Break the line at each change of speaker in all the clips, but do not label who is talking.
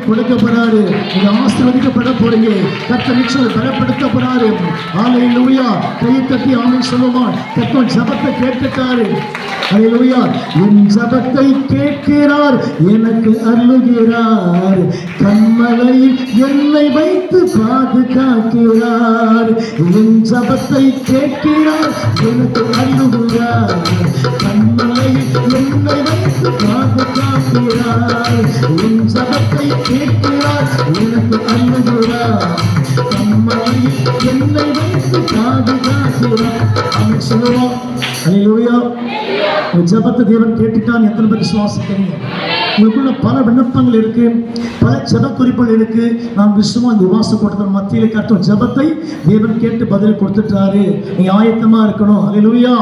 கொடுக்க போறாரு. நீங்க ஆசீர்வதிக்கப்பட போறீங்க. கர்த்தர் நிச்சயம் பலப்படுத்த போறாரு. ஹல்லேலூயா. கையை தட்டி ஆமென் சொல்லுமா. கர்த்தர் ஜெபத்தை கேட்கிறாரு. ஹல்லேலூயா. என் ஜெபத்தை கேட்கிறார், எனக்கு அருளுகிறார், கண்மலையில் என்னை வைத்து பாதுகாக்கிறார். என் ஜெபத்தை கேட்கிறார், எனக்கு அருளுகிறார், கண்மலையில் என்னை வைத்து பாதுகாக்கிறார். என் ஜெபத்தை கேட்கிறார், எனக்கு அருளுகிறார், கண்மலையில் என்னை வைத்து பாதுகாக்கிறார். ஆமென் சொல்லுவோம். ஹல்லேலூயா. ஜெபத்தை தேவன் கேட்டுட்டான். எத்தனை பேர் விசுவாசிக்கிறீங்க? உங்களுக்குள்ள பல விண்ணப்பங்கள் இருக்கு, பல ஜெப குறிப்புகள் இருக்கு. நான் விசுவம் இந்த உபவாச கூட்டத்தின் மத்தியில் கர்த்தர் ஜெபத்தை தேவன் கேட்டு பதில் கொடுத்துட்டாரு. நீங்க ஆயத்தமா இருக்கணும். ஹல்லேலூயா.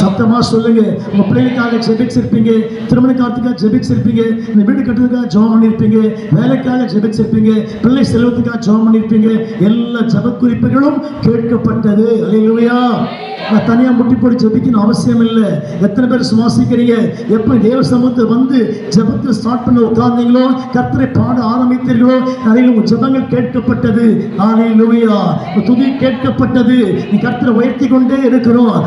சத்தமா சொல்லுங்க. உங்க பிள்ளைகளுக்காக ஜெபிச்சிருப்பீங்க, திருமண காலத்துக்காக ஜெபிச்சிருப்பீங்க, இந்த வீடு கட்டுறதுக்காக ஜெபம் பண்ணிருப்பீங்க, வேலைக்காக ஜெபிச்சிருப்பீங்க, பிள்ளை செல்வத்துக்காக ஜெபம் பண்ணிருப்பீங்க. எல்லா ஜெப குறிப்புகளும் கேட்கப்பட்டது. ஹல்லேலூயா. நான் தனியாக முட்டி போட்டு ஜெபிக்கணும் அவசியம் இல்லை. எத்தனை பேர் சுவாசிக்கிறீங்க? எப்போ தேவ சமூகத்தை வந்து ஜெபத்தை ஸ்டார்ட் பண்ண உட்கார்ந்தீங்களோ, கர்த்தரை பாட ஆரம்பித்தீர்களோ, நிறைய உங்கள் ஜெபங்கள் கேட்கப்பட்டது. ஹல்லேலூயா. துதி கேட்கப்பட்டது. நீ கர்த்தரை உயர்த்தி கொண்டே இருக்கிறோம்.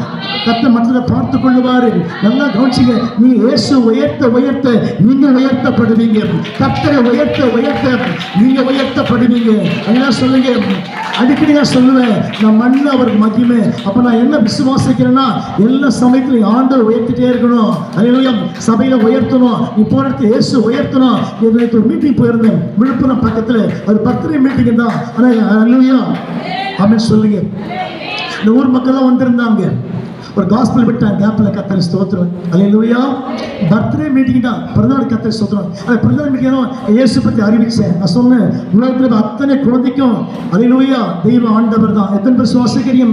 கர்த்தர் மற்றதை பார்த்து கொள்ளுவாரு. நல்லா கவனிச்சிங்க. நீ இயேசு உயர்த்த உயர்த்த நீங்க உயர்த்தப்படுவீங்க. கர்த்தரை உயர்த்த உயர்த்த நீங்க உயர்த்தப்படுவீங்க. அதெல்லாம் சொல்லுங்க. அடிக்கடி நான் சொல்லுவேன், நான் மண்ணு அவருக்கு மகிமை. அப்ப நான் என்ன விசுவாசிக்கிறேன்னா, எல்லா சமயத்திலும் ஆண்டவர் உயர்த்திட்டே இருக்கணும். ஹல்லேலூயா. சபையில உயர்த்தணும். நீ போறது இயேசு உயர்த்தணும். நேற்று ஒரு மீட்டிங் போயிருந்தேன் விழுப்புரம் பக்கத்துல. அது பர்த்டே மீட்டிங் தான். ஆனா ஹல்லேலூயா ஆமென் சொல்லுங்க. இந்த ஊர் மக்கள் தான் வந்திருந்தாங்க. ஒரு காஸ்பல் விட்டாங்க கேப்ல. கர்த்தரை ஸ்தோத்திரம். ஹல்லேலூயா. பர்த்டே மீட்டிங் தான், பிறந்தநாள் கர்த்தரை ஸ்தோத்திரம். அந்த பிறந்தநாள் மீட்டிங் இயேசு பத்தி அறிவிச்சேன். நான் சொன்னேன், உலகத்தில் அத்தனை குழந்தைக்கும் ஹல்லேலூயா தெய்வ ஆண்டவர் தான். எத்தனை பேர் சுவாசிக்கிறீங்க?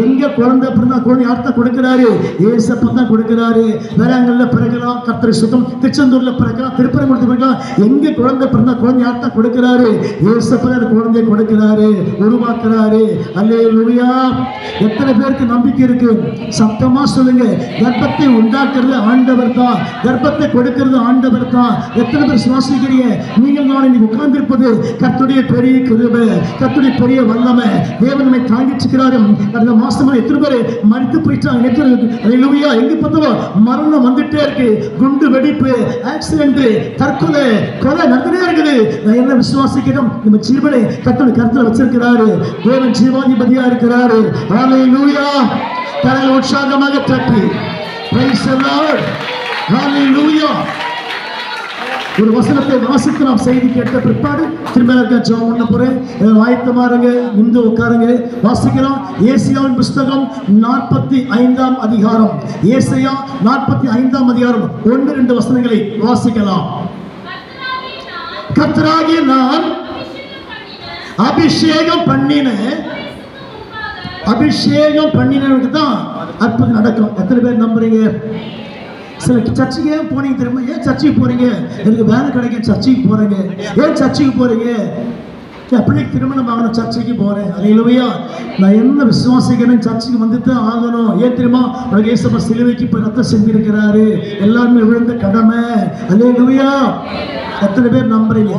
எங்க குழந்தை பிறந்தா குழந்தை யார்தான் கொடுக்கிறாரு? இயேசப்பா தான் கொடுக்கிறாரு. வேளாங்கல்ல பிறக்கலாம், கர்த்தரை சுத்தம், திருச்செந்தூர்ல பிறக்கலாம், திருப்பரங்குன்றத்துல பிறக்கலாம். எங்க குழந்தை பிறந்தா குழந்தை யார்தான் கொடுக்கிறாரு? இயேசப்பா தான் குழந்தையை கொடுக்கிறாரு, உருவாக்குறாரு. ஹல்லேலூயா. எத்தனை பேருக்கு நம்பிக்கை இருக்கு? சத்தமா சொல்லுங்க. கர்ப்பத்தை உண்டாக்குறது ஆண்டவர் தான், கர்ப்பத்தை கொடுக்கிறது ஆண்டவர் தான். எத்தனை பேர் சுவாசிக்கிறீங்க? நீங்கள் நான் இன்னைக்கு உட்கார்ந்திருப்பது கர்த்தருடைய பெரிய கிருபை, கர்த்தருடைய பெரிய வல்லமை. தேவன் நம்மை தாங்கிச்சுக்கிறாரு. கடந்த மாசமா எத்தனை பேர் மரித்து போயிட்டாங்க? ஹல்லேலூயா. எங்க பார்த்தாலும் மரணம் வந்துட்டே இருக்கு. குண்டு வெடிப்பு, ஆக்சிடென்ட், தற்கொலை, கொலை நடந்துட்டே இருக்குது. நான் என்ன விசுவாசிக்கிறோம்? நம்ம ஜீவனை கர்த்தருடைய கருத்துல வச்சிருக்கிறாரு. தேவன் ஜீவாதிபதியா இருக்கிறாரு. ஹல்லேலூயா. கரங்களை உற்சாகமாக தட்டி பிரைஸ் தி லார்ட். ஹல்லேலூயா. ஒரு வசனத்தை வாசித்து நாம் செய்தி கேட்ட பிற்பாடு திரும்ப ஜெபம் பண்ண போறேன். ஆயத்தமா இருங்க, நின்று உட்காருங்க. வாசிக்கலாம். ஏசாயாவின் புஸ்தகம் 45ஆம் அதிகாரம். ஏசாயா 45ஆம் அதிகாரம் 1-2 வசனங்களை வாசிக்கலாம். கர்த்தராகிய நான் அபிஷேகம் பண்ணினவனுக்கு தான் அற்புதம் நடக்கும். எத்தனை பேர் நம்புறீங்க? சில சர்ச்சுக்கு ஏன் போனீங்க தெரியுமா? ஏன் சர்ச்சுக்கு போறீங்க? எனக்கு வேலை கிடைக்கும் சர்ச்சுக்கு போறீங்க. ஏன் சர்ச்சுக்கு போறீங்க? பிள்ளைக்கு திருமணம் ஆகணும், சர்ச்சைக்கு போறேன். ஹல்லேலூயா. நான் என்ன விசுவாசிக்கிறேன்? சர்ச்சுக்கு வந்துட்டு ஆகணும். ஏன் தெரியுமா? இயேசுப்பா சிலுவைக்கு போய் ரத்தம் செஞ்சிருக்கிறாரு. எல்லாருமே விழுந்த கடமை. ஹல்லேலூயா. எத்தனை பேர் நம்புறீங்க?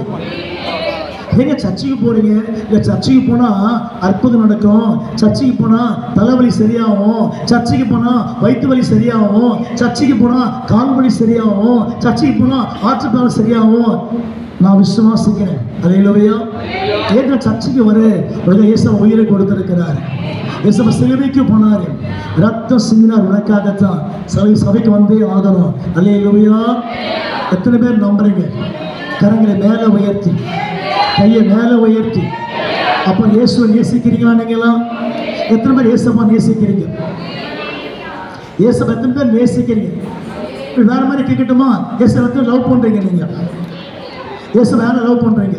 ஏங்க சர்ச்சுக்கு போறீங்க? இல்லை சர்ச்சுக்கு போனால் அற்புதம் நடக்கும், சர்ச்சுக்கு போனால் தலைவலி சரியாகும், சர்ச்சுக்கு போனால் வயிற்று வலி சரியாகும், சர்ச்சுக்கு போனால் கால் வலி சரியாகும், சர்ச்சுக்கு போனால் ஆற்றுப்பாலம் சரியாகும். நான் விசுவாசிக்கிறேன். ஹல்லேலூயா. ஏன் சர்ச்சுக்கு வர? இயேசு உயிரை கொடுத்திருக்கிறார். இயேசு சிலுவைக்கு போனார், ரத்தம் சிந்தினார் உனக்காகத்தான். சபைக்கு வந்தே ஆகணும். ஹல்லேலூயா. எத்தனை பேர் நம்புறீங்க? கரங்களை மேலே உயர்த்தி, கையை மேலே உயர்த்தி. அப்போ இயேசுவை நேசிக்கிறீங்களா? நீங்களாம் எத்தனை பேர் இயேசுப்பா நேசிக்கிறீங்க? இயேசுவை எத்தனை பேர் நேசிக்கிறீங்க? வேற மாதிரி கேட்கட்டுமா? இயேசுவை லவ் பண்றீங்க நீங்க? இயேசு வேற லவ் பண்றீங்க?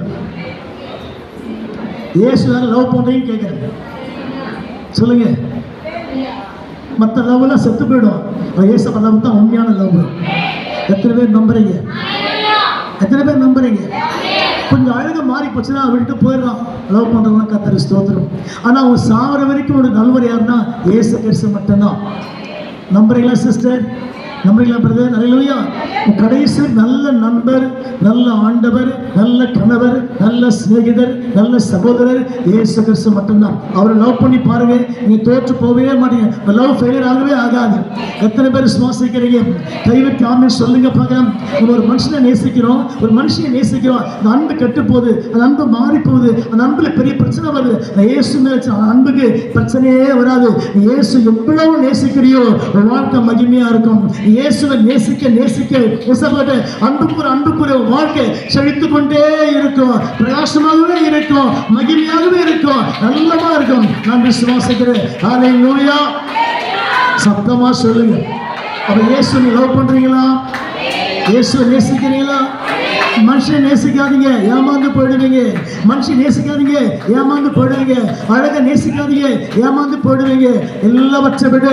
இயேசு வேற லவ் பண்றீங்கன்னு கேட்குறேன். சொல்லுங்க. மற்ற லவ்லாம் செத்து போயிடும். இயேசுப்பா லவ் தான் உண்மையான லவ். எத்தனை பேர் நம்புறீங்க? எத்தனை பேர் நம்புறீங்க? கொஞ்சம் அழகாக மாறி போச்சுன்னா விட்டு போயிடலாம். லவ் பண்ணுறவங்க கர்த்தருக்கு ஸ்தோத்திரம். ஆனால் அவங்க சாகிற வரைக்கும் ஒரு நல்லவர் யாருன்னா இயேசு கிறிஸ்து மட்டும்தான். நம்புறீங்களா சிஸ்டர்? நம்புறீங்களா பிரதர்? அல்லேலூயா. கடைசி நல்ல நண்பர், நல்ல ஆண்டவர், நல்ல கணவர், நல்ல சிநேகிதர், நல்ல சகோதரர் இயேசு கிறிஸ்து மட்டும்தான். அவரை லவ் பண்ணி பாருங்க, நீங்க தோற்று போகவே மாட்டீங்க. லவ் ஃபெயிலியர் ஆகவே ஆகாது. எத்தனை பேர் சுவாசிக்கிறீங்க? கைவிட்டு ஆமென் சொல்லுங்க பார்க்கலாம். ஒரு மனுஷனை நேசிக்கிறோம், ஒரு மனுஷனை நேசிக்கிறோம், அந்த அன்பு கெட்டு போகுது, அந்த அன்பு மாறி போகுது, அந்த அன்புல பெரிய பிரச்சனை வருது. இயேசு அன்புக்கு பிரச்சனையே வராது. இயேசு எவ்வளவு நேசிக்கிறியோ வாழ்க்கை மகிமையா இருக்கும். இயேசுவை நேசிக்க நேசிக்க அன்புக்குரிய வாழ்க்கை செழித்து கொண்டே இருக்கும், பிரகாசமாகவே இருக்கும், மகிமையாகவே இருக்கும், நல்லமா இருக்கும். நான் விசுவாசிக்கிறேன். ஹல்லேலூயா. சத்தமா சொல்லுங்க. அப்ப இயேசுவை லவ் பண்றீங்களா? இயேசுவை நேசிக்கிறீங்களா? மனுஷனை நேசிக்காதீங்க, ஏமாந்து போயிடுவீங்க. மனுஷன் நேசிக்காதீங்க, ஏமாந்து போயிடுவீங்க. அழகை நேசிக்காதீங்க, ஏமாந்து போயிடுவீங்க. எல்லாவற்றை விட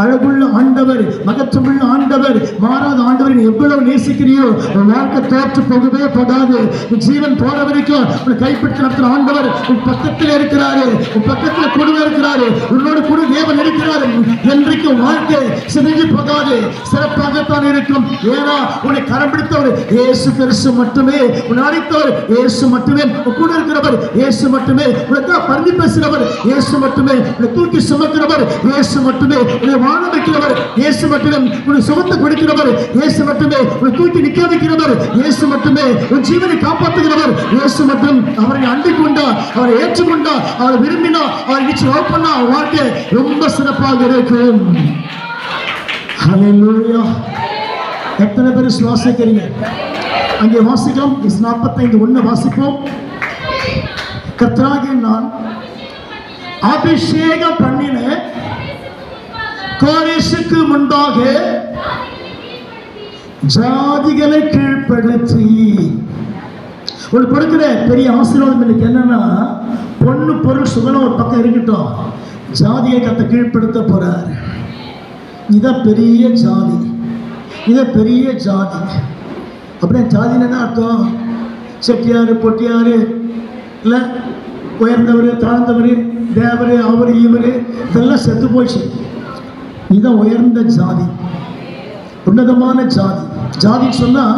அழகுள்ள ஆண்டவர், மகத்துவமுள்ள ஆண்டவர், மாறாத ஆண்டவர் நீ எவ்வளவு நேசிக்கிறியோ வாழ்க்கை தோற்று போகவே போகாது. ஜீவன் போற வரைக்கும் உன்னை கைப்பிடித்து நடத்துற ஆண்டவர் உன் பக்கத்தில் இருக்கிறாரு, உன் பக்கத்தில் கூடவே இருக்கிறாரு, உன்னோடு கூட தேவன் இருக்கிறாரு. என்றைக்கும் வாழ்க்கை சிதைஞ்சு போகாது, சிறப்பாகத்தான் இருக்கும். ஏன்னா உன்னை கரம் பிடித்தவர் இயேசு கிறிஸ்து மட்டுமே, உன்னை அழைத்தவர் இயேசு மட்டுமே, கூட இருக்கிறவர் இயேசு மட்டுமே, உனக்கு பரிந்து பேசுகிறவர் இயேசு மட்டுமே, உன்னை தூக்கி சுமக்கிறவர் இயேசு மட்டுமே, உன்னை வாழ வைக்கிறவர் இயேசு மட்டுமே, உன்னை சுமந்து கொடுக்கிறவர் இயேசு மட்டுமே, உன்னை தூக்கி நிற்க வைக்கிறவர் இயேசு மட்டுமே, உன் ஜீவனை காப்பாற்றுகிறவர் இயேசு மட்டும். அவரை அண்டிக் கொண்டா, அவரை ஏற்றுக்கொண்டா, அவரை விரும்பினா, அவரை நிச்சயம் பண்ணா வாழ்க்கை ரொம்ப சிறப்பாக இருக்கும். ஹல்லேலூயா. எத்தனை பேர் சுவாசிக்கிறீங்க? அங்கே வாசிக்கலாம். 45:1 வாசிப்போம். கர்த்தராகிய நான் அபிஷேகம் பண்ணின கோரேசுக்கு முன்பாக ஜாதிகளை கீழ்ப்படுத்தி ஒரு கொடுக்கிற பெரிய ஆசீர்வாதம் எனக்கு என்னன்னா, பொண்ணு பொருள் சுகனம் ஒரு பக்கம் இருக்கட்டும், ஜாதியை கத்த கீழ்ப்படுத்த போறார். இதான் பெரிய ஜாதி, இதான் பெரிய ஜாதி. அப்படியே ஜாதின்னு என்ன அர்த்தம்? செட்டியார் பொட்டியார் இல்லை, உயர்ந்தவர் தாழ்ந்தவர், தேவர் அவர் இவர் இதெல்லாம் செத்து போச்சு. இதுதான் உயர்ந்த ஜாதி, உன்னதமான ஜாதி. ஜாதின்னு சொன்னால்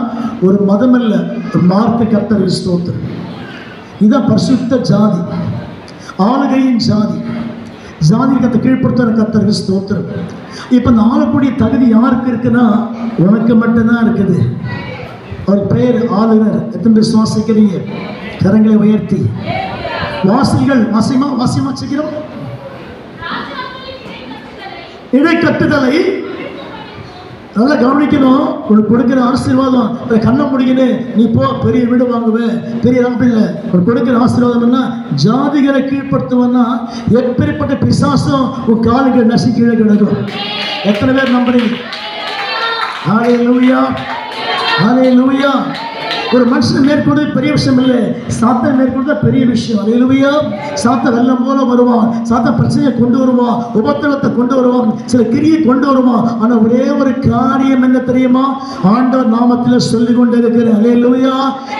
ஒரு மதம் அல்ல, ஒரு மார்க்க கர்த்தர் ஸ்தோத்திரம். இதுதான் பரிசுத்த ஜாதி, ஆளுகையின் ஜாதி. ஜாதி கத்தை கீழ்ப்படுத்துகிற கர்த்தர் ஸ்தோத்திரம். இப்போ இந்த ஆளக்கூடிய தகுதி யாருக்கு இருக்குன்னா உனக்கு மட்டும்தான் இருக்குது. அவர் பெயர் ஆளுநர். எத்தனை விசுவாசிக்கிறீங்க? கரங்களை உயர்த்தி. வாசிகள் வாசிமா செய்கிறோம். இடைக்கட்டுதலை நல்லா கவனிக்கணும். உனக்கு கொடுக்கிற ஆசீர்வாதம் கண்ணை முடிக்கணும், நீ போ பெரிய வீடு வாங்குவேன், பெரிய இல்லை. உனக்கு கொடுக்கிற ஆசீர்வாதம்னா ஜாதிகளை கீழ்படுத்துவன்னா எப்பேற்பட்ட பிசாசும் உன் காலுக்கு நசி கீழே கிடக்கும். எத்தனை பேர் நம்புறீங்க? ஹல்லேலூயா, ஹல்லேலூயா. ஒரு மனுஷன் மேற்கொண்டு பெரிய விஷயம் இல்லை, சாத்தான் மேற்கொண்டு பெரிய விஷயம். ஹல்லேலூயா. சாத்தான் வெள்ளம் போல வருவான், சாத்தான் பிரச்சனையை கொண்டு வருவான், உபத்திரவத்தை கொண்டு வருவான், சில கிரியை கொண்டு வருவான். ஆனால் ஒரே ஒரு காரியம் என்ன தெரியுமா? ஆண்டவர் நாமத்தில் சொல்லி கொண்டு இருக்கிற ஹல்லேலூயா.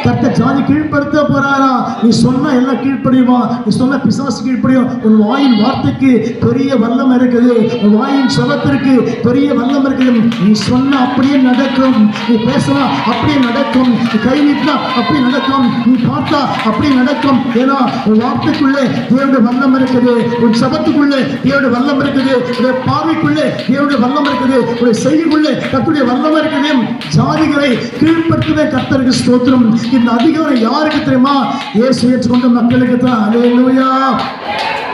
கர்த்தர் ஜாதி கீழ்ப்படுத்த போறாரா? நீ சொன்ன எல்லாம் கீழ்ப்படியுமா? நீ சொன்ன பிசாசு கீழ்ப்படியும். உன் வாயின் வார்த்தைக்கு பெரிய வல்லம் இருக்குது, உன் வாயின் சபத்திற்கு பெரிய வல்லம் இருக்குது. நீ சொன்ன அப்படியே நடக்கும், நீ பேசலாம் அப்படியே நடக்கும், நீ கை நீட்டா அப்படி நடக்கும், நீ பார்த்தா அப்படி நடக்கும். ஏன்னா உன் வார்த்தைக்குள்ளே தேவனுடைய வல்லம் இருக்குது, உன் சபத்துக்குள்ளே தேவனுடைய வல்லம் இருக்குது, உடைய பார்வைக்குள்ளே தேவனுடைய வல்லம் இருக்குது, உடைய செய்திக்குள்ளே கர்த்தருடைய வல்லம் இருக்குது. ஜாதிகளை கீழ்ப்படுத்துவே கர்த்தருக்கு ஸ்தோத்திரம். இந்த அதிகாரம் யாருக்கு தெரியுமா? இயேசு ஏற்றுக்கொண்ட மக்களுக்கு தான். ஹல்லேலூயா.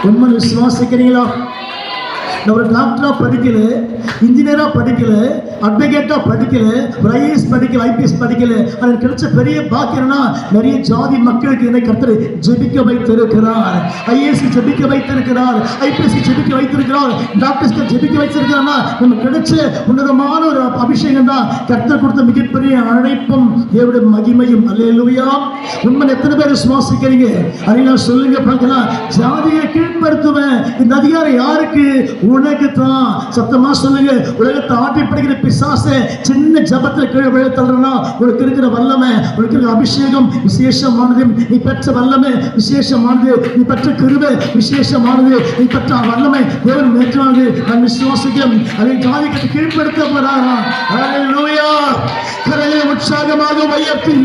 உண்மை விசுவாசிக்கிறீங்களா? நான் ஒரு டாக்டராக படிக்கல, இன்ஜினியராக படிக்கல, அட்வொகேட்டாக படிக்கல, ஒரு ஐஏஎஸ் படிக்கல, ஐபிஎஸ் படிக்கல. எனக்கு கிடைச்ச பெரிய பாக்கியம்னா நிறைய ஜாதி மக்களுக்கு என்னை கர்த்தர் ஜெபிக்க வைத்திருக்கிறார். ஐஏஎஸ்க்கு ஜெபிக்க வைத்திருக்கிறார், ஐபிஎஸ்க்கு ஜெபிக்க வைத்திருக்கிறார், டாக்டர்ஸ்க்கு ஜெபிக்க வைத்திருக்கிறார்னா நமக்கு கிடைச்ச உன்னதமான ஒரு அபிஷேகம் தான். கர்த்தர் கொடுத்த மிகப்பெரிய அழைப்பும் தேவனுடைய மகிமையும். ஹல்லேலூயா. உண்மை எத்தனை பேர் சுவாசிக்கிறீங்க? அதை நான் சொல்லுங்க பார்க்கலாம். ஜாதியை கீழ்ப்படுத்துவேன். இந்த அதிகாரம் யாருக்கு? உனக்கு தான். சத்தமா சொல்லுங்க. உலகத்தை ஆட்டி படைக்கிற பிசாசு சின்ன ஜபத்தில் கீழே விழ தள்ளுறனா உனக்கு இருக்கிற வல்லமை, உனக்கு இருக்கிற அபிஷேகம் விசேஷமானது. நீ பெற்ற வல்லமை விசேஷமானது, நீ பெற்ற கிருபை விசேஷமானது, நீ பெற்ற வல்லமை தேவன் மேற்றானது. நான் விசுவாசிக்கிறேன். அதை ஜாதி கட்டி கீழ்ப்படுத்த போறாரா? ஹல்லேலூயா. கரங்களை உற்சாகமாக உயர்த்தி,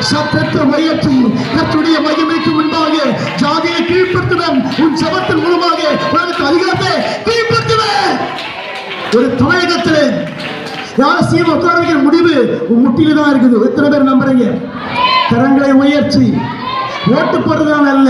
சத்தத்தை உயர்த்தி, கர்த்தருடைய மகிமைக்கு முன்பாக ஜாதியை கீழ்ப்படுத்துவேன். உன் ஜபத்தின் மூலமாக உனக்கு அதிகாரத்தை கீழ்ப்படுத்துவேன். ஒரு தமிழகத்தில் யாரும் சீமா உட்கார வைக்கிற முடிவு உன் முட்டியில தான் இருக்குது. எத்தனை பேர் நம்புறீங்க? கரங்களை உயர்த்தி. ஓட்டு போடுறதான அல்ல,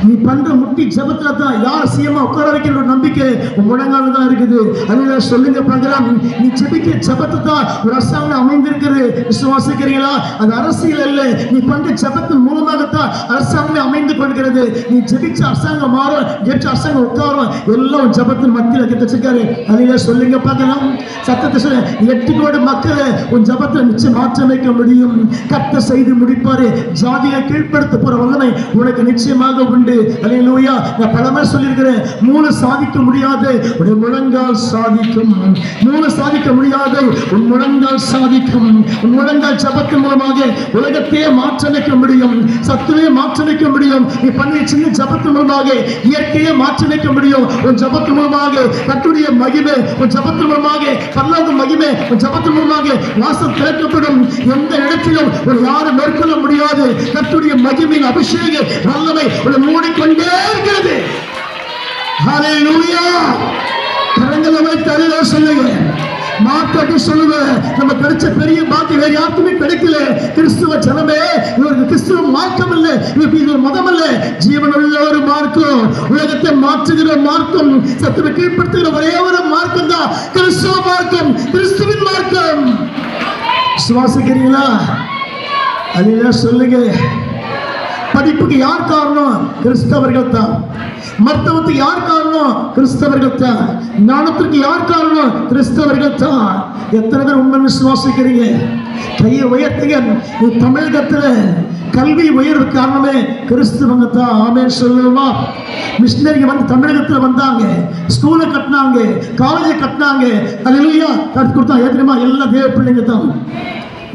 நீ பண்ற முட்டி ஜபத்துல தான் யார் சீமா உட்கார வைக்கிற நம்பிக்கை உன் முழங்கால தான் இருக்குது. அதனால சொல்லுங்க பார்க்கலாம், நீ ஜெபிக்க ஜபத்தை தான் ஒரு அரசாங்கம் அமைந்திருக்கிறது. விசுவாசிக்கிறீங்களா? அது அரசியல் அல்ல, நீ பண்ற ஜபத்தின் மூலமாகத்தான் அரசாங்கமே அமைந்து கொள்கிறது. நீ ஜெபிச்ச அரசாங்கம் மாறும், ஜெபிச்ச அரசாங்கம் உட்காரும், எல்லாம் ஜபத்தின் மத்தியில் வச்சிருக்காரு. அதனால சொல்லுங்க பார்க்கலாம், சத்தத்தை சொல்ல 8 கோடி மக்களை உன் ஜபத்தை நிச்சயம் மாற்ற வைக்க முடியும். கர்த்தர் செய்து முடிப்பாரு. ஜாதியை கீழ்ப்படுத்த போற வல்லமை உனக்கு நிச்சயமாக உண்டு. அல்லேலூயா. நான் பலமுறை சொல்லியிருக்கிறேன், 3 சாதிக்க முடியாது, உன் முழங்கால் சாதிக்கும். 3 சாதிக்க முடியாது, உன் முழங்கால் சாதிக்கும். உன் முழங்கால் ஜபத்தின் மூலமாக உலகத்தையே மாற்ற வைக்க முடியும், சத்துவே மாற்ற வைக்க முடியும். நீ பண்ணி சின்ன ஜபத்தின் மூலமாக இயற்கையை மாற்ற வைக்க முடியும். உன் ஜபத்தின் மூலமாக கர்த்தருடைய மகிமை, உன் ஜபத்தின் மூலமாக பரலோக மகிமை, உன் ஜபத்தின் மூலமாக வாசல் திறக்கப்படும். எந்த இடத்திலும் ஒரு யாரும் மேற்கொள்ள முடியாது. கர்த்தருடைய மகிமையின் அபிஷேக வல்லமை உன்னை மூடிக்கொண்டே இருக்கிறது. ஹல்லேலூயா. கரங்களை வைத்து அல்லேலூயா சொல்லுங்க. மாற்றாட்டி சொல்லுவேன், நம்ம கிடைச்ச பெரிய பாக்கி வேற யாருக்குமே கிடைக்கல. கிறிஸ்துவ ஜனமே, இவருக்கு கிறிஸ்துவ மார்க்கம் இல்லை, இது மதம் அல்ல, ஜீவனுள்ள ஒரு மார்க்கம், உலகத்தை மாற்றுகிற மார்க்கம், சத்துவை கீழ்ப்படுத்துகிற ஒரே ஒரு மார்க்கம் தான் கிறிஸ்துவ மார்க்கம், கிறிஸ்துவின் மார்க்கம். விசுவாசிக்கிறீங்களா? அல்லேலூயா சொல்லுங்க. படிப்புக்கு யார் காரணம்? கிறிஸ்தவர்கள் தான். மருத்துவத்துக்கு யார் காரணம்? கிறிஸ்தவர்கள் தான். ஞானத்திற்கு யார் காரணம்? கிறிஸ்தவர்கள் தான். எத்தனை பேர் உண்மை விசுவாசிக்கிறீங்க? கையை உயர்த்துங்க. தமிழகத்தில் கல்வி உயர்வு காரணமே கிறிஸ்தவங்க தான். ஆமென் சொல்லுமா? மிஷினரிங்க வந்து தமிழகத்தில் வந்தாங்க, ஸ்கூலை கட்டினாங்க, காலேஜை கட்டினாங்க, அல்லேலூயா கட்டி கொடுத்தாங்க. ஏற்கனவே எல்லாம் தேவ பிள்ளைங்க தான்.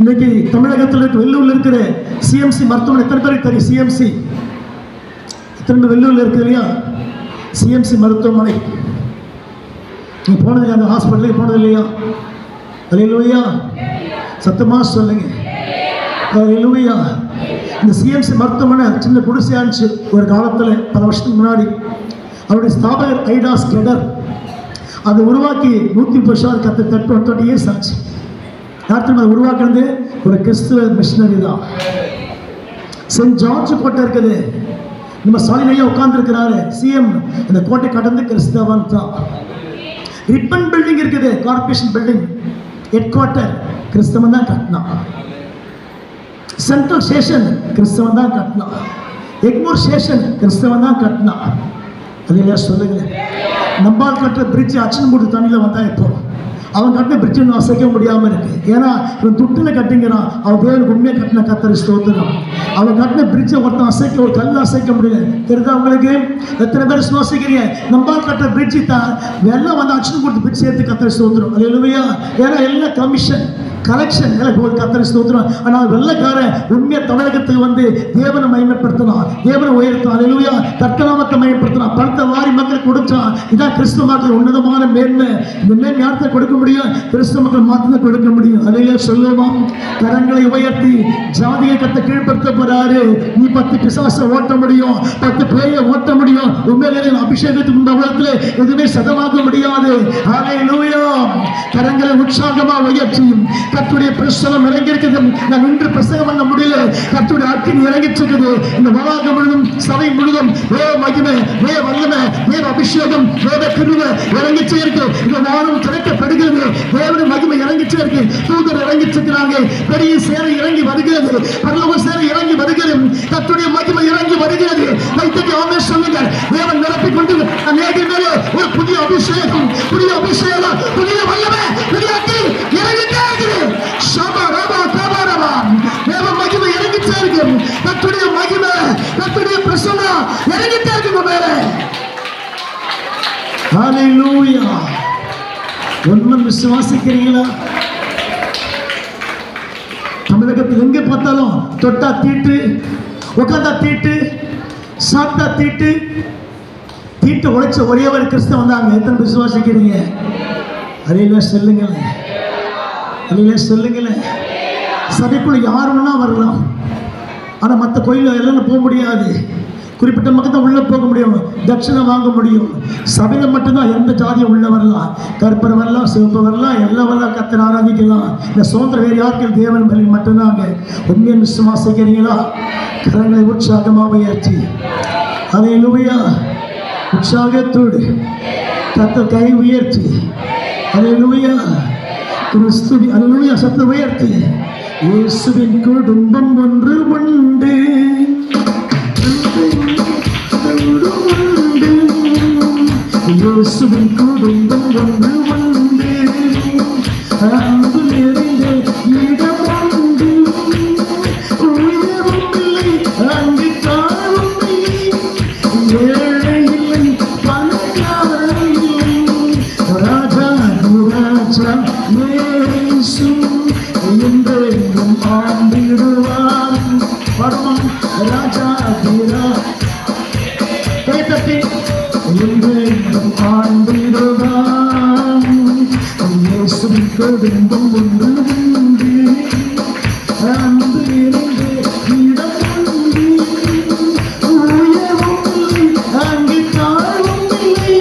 இன்னைக்கு தமிழகத்தில் இருக்க வெள்ளூர்ல இருக்கிற சிஎம்சி மருத்துவமனை எத்தனை பேருக்கு தெரியும்? சிஎம்சி எத்தனை பேர் வெள்ளூர்ல இருக்கு இல்லையா? சிஎம்சி மருத்துவமனை நீ போனது இல்லையா? அந்த ஹாஸ்பிட்டலுக்கு போனது இல்லையா? அல்லேலூயா. சத்தமா சொல்லுங்க. அல்லேலூயா. இந்த சிஎம்சி மருத்துவமனை சின்ன குடிசையா இருந்துச்சு ஒரு காலத்தில், பல வருஷத்துக்கு முன்னாடி. அவருடைய ஸ்தாபகர் ஐடாஸ் கெடர் அதை உருவாக்கி 130 வருஷம் கற்று 20 இயர்ஸ் ஆச்சு. யார்த்தும் அதை உருவாக்குறது ஒரு கிறிஸ்துவ மிஷினரி தான். சென்ட் ஜார்ஜ் கோட்டை இருக்குது, நம்ம சாலினையா உட்கார்ந்துருக்கிறாரு சிஎம், அந்த கோட்டை கடந்து கிறிஸ்தவன் தான். ரிப்பன் பில்டிங் இருக்குது, கார்பரேஷன் பில்டிங், ஹெட் குவார்ட்டர் கிறிஸ்தவன் தான் கட்டினான். சென்ட்ரல் ஸ்டேஷன் கிறிஸ்தவன் தான் கட்டினான். எக்மோர் ஸ்டேஷன் கிறிஸ்தவன் தான் கட்டினான். அது சொல்லுங்க. நம்பால் கட்டுற பிரிட்ஜ் அச்சன்பூட்டு தண்ணியில் வந்தா இப்போ அவன் கட்டின பிரிட்ஜ் இன்னும் அசைக்க முடியாமல் இருக்கு. ஏன்னா இவன் துட்டில் கட்டிங்கிறான். அவன் தேவனுக்கு உண்மையாக கட்டின கத்தரி ஸ்தோத்திரம். அவன் கட்டின பிரிட்ஜை ஒருத்தன் அசைக்க, ஒரு கல் அசைக்க முடியல. தெரியுதா உங்களுக்கு? எத்தனை பேர் சுவாசிக்கிறீங்க? நம்பால் கட்டுற பிரிட்ஜு தான் வெள்ளம் வந்து அச்சன் கொடுத்து பிரிட்ஜ் சேர்த்து கத்தரி ஸ்தோத்திரம். அல்லேலூயா. ஏன்னா எல்லாம் கமிஷன் கலெக்ஷன் எனக்கு ஒரு கத்தரி ஸ்தோத்திரம். ஆனால் வெள்ளக்காரன் உண்மையை தமிழகத்துக்கு வந்து தேவனை மகிமைப்படுத்தினான், தேவனை உயர்த்தான். அல்லேலூயா. கர்த்தநாமத்தை மகிமைப்படுத்தினான், பணத்தை வாரி மக்களுக்கு கொடுத்தான். இதான் கிறிஸ்துவ மக்கள் உன்னதமான மேன்மை. இந்த மேன்மை யார்த்தை கொடுக்க முடியும்? கிறிஸ்துவ மக்கள் மாத்திரம் கொடுக்க முடியும். அல்லேலூயா சொல்லுவோம். கரங்களை உயர்த்தி ஜாதியை கத்த கீழ்படுத்த போறாரு. நீ 10 பிசாசை ஓட்ட முடியும், 10 பேயை ஓட்ட முடியும். உண்மையிலே அபிஷேகத்துக்கு இந்த உலகத்தில் எதுவுமே சதமாக்க முடியாது. அல்லேலூயா. கரங்களை உற்சாகமா உயர்த்தி கர்த்தருடைய பிரசனம் இறங்கி இருக்குது. நான் நின்று பிரசங்கம் பண்ண முடியல. கர்த்தருடைய அக்கினி இறங்கிட்டு இருக்குது. இந்த வளாகம் முழுதும் சபை முழுதும் வேத மகிமை, வேத வல்லமை, வேத அபிஷேகம், வேத கிருபை இறங்கிச்சே இருக்கு. இந்த வானம் திறக்கப்படுகிறது. தேவனுடைய மகிமை இறங்கிச்சே இருக்கு. தூதர் இறங்கிட்டு இருக்கிறாங்க. பெரிய சேரை இறங்கி வருகிறது. பரலோக சேரை இறங்கி வருகிறது. கர்த்தருடைய மகிமை இறங்கி வருகிறது. வைத்தடி ஆமென் சொல்லுங்க. தேவன் நிரப்பிக் கொண்டு அநேக மேலே ஒரு புதிய அபிஷேகம், புதிய அபிஷேகம், புதிய வல்லமை, புதிய அக்கினி இறங்கிட்டே இருக்குது. மகிமை இறங்கிட்டே இருக்கு. கர்த்தருடைய மகிமை, கர்த்தருடைய பிரசன்னம் இறங்கிட்டே இருக்கு மேலே. ஹல்லேலூயா. உண்மை விசுவாசிக்கிறீங்களா? தமிழகத்தில் எங்கே பார்த்தாலும் தொட்டா தீட்டு, உட்காந்தா தீட்டு, சாப்பிட்டா தீட்டு. தீட்டு உழைச்ச ஒரே ஒரு கிறிஸ்தவன் வந்தாங்க. எத்தனை விசுவாசிக்கிறீங்க? அதையில சொல்லுங்களேன், அதையில சொல்லுங்களேன். சபைக்குள்ள யார் வேணா வரலாம், ஆனால் மற்ற கோயிலில் எல்லாம் போக முடியாது. குறிப்பிட்ட மக்கள் தான் உள்ளே போக முடியும், தட்சிணை வாங்க முடியும். சபையில் மட்டும்தான் எந்த ஜாதியும் உள்ள வரலாம். கருப்பர் வரலாம், சிவப்பு வரலாம், எல்லாம் வரலாம், கர்த்தரை ஆராதிக்கலாம். இந்த சுதந்திரம் வேறு யாருக்கும் தேவன் பலி மட்டும்தாங்க. உண்மையை விசுவாசிக்கிறீங்களா? கரங்களை உற்சாகமாக உயர்த்தி அல்லேலூயா, உற்சாகத்தோடு கர்த்தர் கை உயர்த்தி அல்லேலூயா, கிறிஸ்துவின் அல்லேலூயா சத்தம் உயர்த்தி. இயேசுவின் குடும்பம் ஒன்று உண்டு, இயேசுவின் குடும்பம் ஒன்று உண்டு, அன்பு நிறைந்த இடம் உண்டு. உயரும் இல்லை, அங்கு தாழும் இல்லை, ஏழை இல்லை, பணக்காரன் இல்லை. ராஜா ராஜா இயேசு என்றென்றும் ஆண்டிடுவார். பரமம் ராஜா தீரா கைத்தட்டி என்றென்றும் ஆண்டிடுவார். இயேசுவின் குடும்பம் ஒன்று உண்டு, அன்பு நிறைந்த இடம் உண்டு. உயரும் இல்லை, அங்கு தாழ்வும் இல்லை,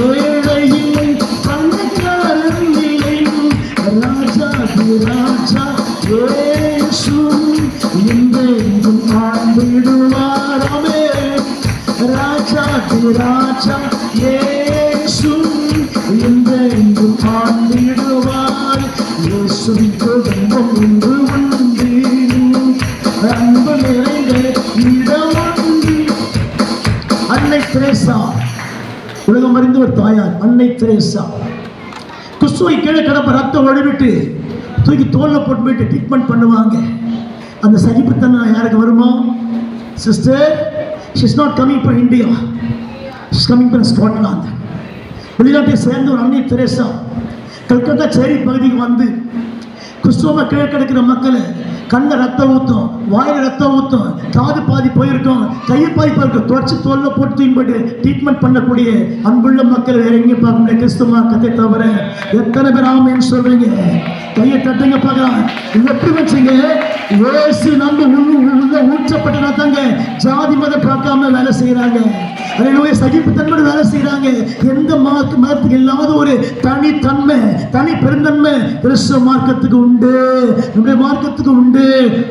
ஏழை இல்லை, பணக்காரன் இல்லை. ராஜா ராஜா இயேசு என்றென்றும் ஆண்டிடுவார். ஆமென். ராஜா ராஜா இயேசு என்றென்றும் ஆண்டிடுவார். இயேசுவின் குடும்பம் ஒன்று உண்டு, அன்பு நிறைந்த இடம் உண்டு. அன்னை தெரேசா, உலகம் அறிந்த ஒரு தாயார் அன்னை தெரேசா. குஷ்வை கீழே கிடப்ப ரத்தம் ஒழிவிட்டு தூக்கி தோல்ல போட்டு போயிட்டு ட்ரீட்மெண்ட் பண்ணுவாங்க. அந்த சகிப்புத்தன்மை யாருக்கு வருமோ? Sister, she is not coming from India, she is coming from Scotland. வெளிநாட்டை சேர்ந்த ஒரு அன்னை தெரேசா கல்கத்தா சேரி பகுதிக்கு வந்து குஷ்டோமா கீழே கிடக்கிற மக்களை கண்ணை ரத்தம் ஊற்றும், வாயில் ரத்தம் ஊற்றும், காது பாதி போயிருக்கும், கையை பாதி போயிருக்கும், தொடச்சி தோல்ல போட்டு தூக்கிட்டு ட்ரீட்மெண்ட் பண்ணக்கூடிய அன்புள்ள மக்கள் வேற எங்கேயும் பார்க்க முடியாது. கிறிஸ்துவ கதை தவிர. எத்தனை பேர் ஆமென் சொல்றீங்க? கையை தட்டுங்க பார்க்கலாம். எப்படி வச்சுங்க? இயேசு நம்ம உள்ள ஊற்றப்பட்டனா தாங்க ஜாதி மதம் பார்க்காம வேலை செய்யறாங்க. அல்லேலூயா, சகிப்புத்தன்மையோட வேலை செய்யறாங்க. எந்த மதத்துக்கு இல்லாத ஒரு தனித்தன்மை, தனி பெருந்தன்மை கிறிஸ்துவ மார்க்கத்துக்கு உண்டு, நம்முடைய மார்க்கத்துக்கு உண்டு.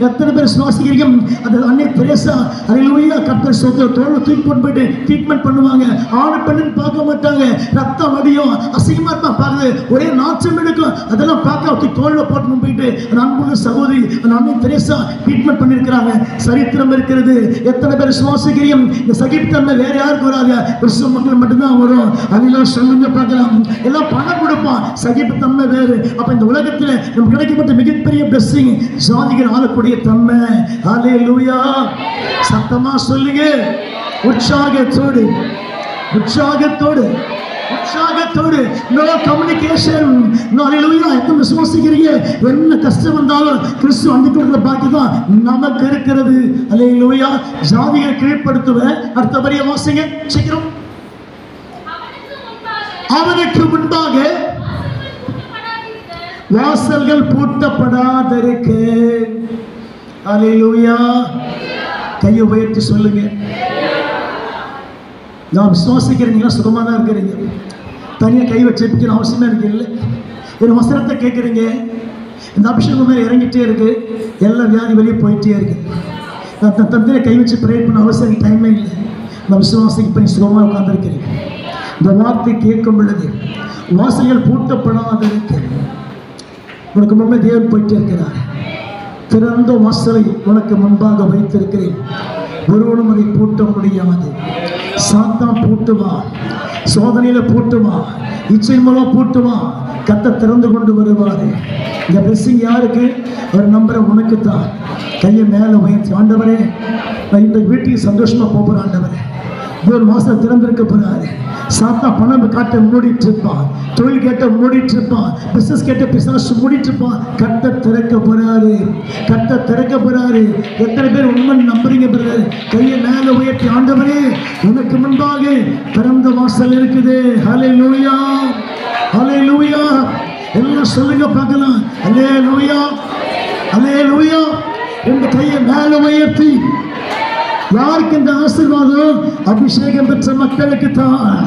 எத்தனை பேர் சுவாசிக்கிறீங்க? அந்த அன்னை தெரேசா அல்லேலூயா கர்த்தர் சொந்த தோல்ல தூக்கி போட்டு போயிட்டு ட்ரீட்மெண்ட் பண்ணுவாங்க. ஆணு பெண்ணுன்னு பார்க்க மாட்டாங்க. ரத்தம் வடியும், அசிங்கமா இருப்பா பாருங்க, ஒரே நாச்சம் எடுக்கும். அதெல்லாம் பார்க்க தோல்ல போட்டு போயிட்டு அந்த அன்புள்ள சகோதரி அந்த அன்னை தெரேசா ட்ரீட்மெண்ட் பண்ணிருக்கிறாங்க. சரித்திரம் இருக்கிறது. எத்தனை பேர் சுவாசிக்கிறீங்க? இந்த சகிப்புத்தன்மை வேற யாருக்கு வராது? கிறிஸ்துவ மக்கள் மட்டும்தான் வரும். அதெல்லாம் சொல்லுங்க பார்க்கலாம். எல்லாம் பணம் கொடுப்பான், சகிப்புத்தன்மை வேறு. அப்ப இந்த உலகத்தில் நமக்கு கிடைக்கப்பட்ட மிகப்பெரிய பிளெஸிங் ஜாதிகள் ஆளக்கூடிய தன்மை. அல்லேலூயா, சத்தமா சொல்லுங்க. உற்சாகத்தோடு, உற்சாகத்தோடு, உற்சாகத்தோடு. No communication. அல்லேலூயா. எத்தனை விசுவாசிக்கிறீங்க? என்ன கஷ்டம் வந்தாலும் கிறிஸ்து வந்து கொடுக்கிற பாக்கியம் தான் நமக்கு இருக்கிறது. அல்லேலூயா. ஜாதிகளை கீழ்ப்படுத்துவ. அடுத்தபடியா வாசிங்க சீக்கிரம். அவனுக்கு முன்பாக வாசல்கள் பூட்டப்படாதிருக்கு. அல்லேலூயா. கையை உயர்த்தி சொல்லுங்க. நான் விசுவாசிக்கிறீங்களா? சுகமாக தான் இருக்கிறீங்க. தனியாக கை வச்சு அவசியமே எனக்கு இல்லை. ஒரு வசனத்தை கேட்குறீங்க, இந்த அபிஷேகம் மேலே இறங்கிட்டே இருக்கு, எல்லா வியாதி வெளியே போயிட்டே இருக்கு. நான் தந்தையை கை வச்சு ப்ரே பண்ண அவசியம் டைமே இல்லை. நான் விசுவாசிக்கு பண்ணி சுகமாக உட்கார்ந்துருக்கிறேன். இந்த வார்த்தை கேட்கும் பொழுது வாசல்கள் பூட்டப்படாத இருக்கு. உனக்கு முன்னே தேவன் போயிட்டே இருக்கிறார். திறந்த வாசலை உனக்கு முன்பாக வைத்திருக்கிறேன். ஒருவனும் அதை பூட்ட முடியாது. சாத்தான் பூட்டுவான், சோதனையில பூட்டுவான், இச்சை மூலம் பூட்டுவான். கத்த திறந்து கொண்டு வருவாரு. இந்த பிளெஸிங் யாருக்கு? ஒரு நம்பரை உனக்கு தான். கையை மேலே உயர்த்தி, ஆண்டவரே நான் இந்த வீட்டுக்கு சந்தோஷமா போகிறேன். ஆண்டவரே ஒரு மாசம் திறந்திருக்க போறாரு. சாத்தா பணம் காட்ட மூடிட்டு இருப்பான், தொழில் கேட்ட மூடிட்டு இருப்பான், பிசினஸ் கேட்ட பிசாசு மூடிட்டு இருப்பான். கட்ட திறக்க போறாரு, கட்ட திறக்க போறாரு. எத்தனை பேர் உண்மை நம்புறீங்க பிரதர்? கையை மேல உயர்த்தி, ஆண்டவரே உனக்கு முன்பாக திறந்த வாசல் இருக்குது. ஹல்லேலூயா, ஹல்லேலூயா. எல்லாம் சொல்லுங்க பார்க்கலாம். ஹல்லேலூயா, ஹல்லேலூயா. இந்த கையை மேல உயர்த்தி. யாருக்கு இந்த ஆசீர்வாதம்? அபிஷேகம் பெற்ற மக்களுக்கு தான்.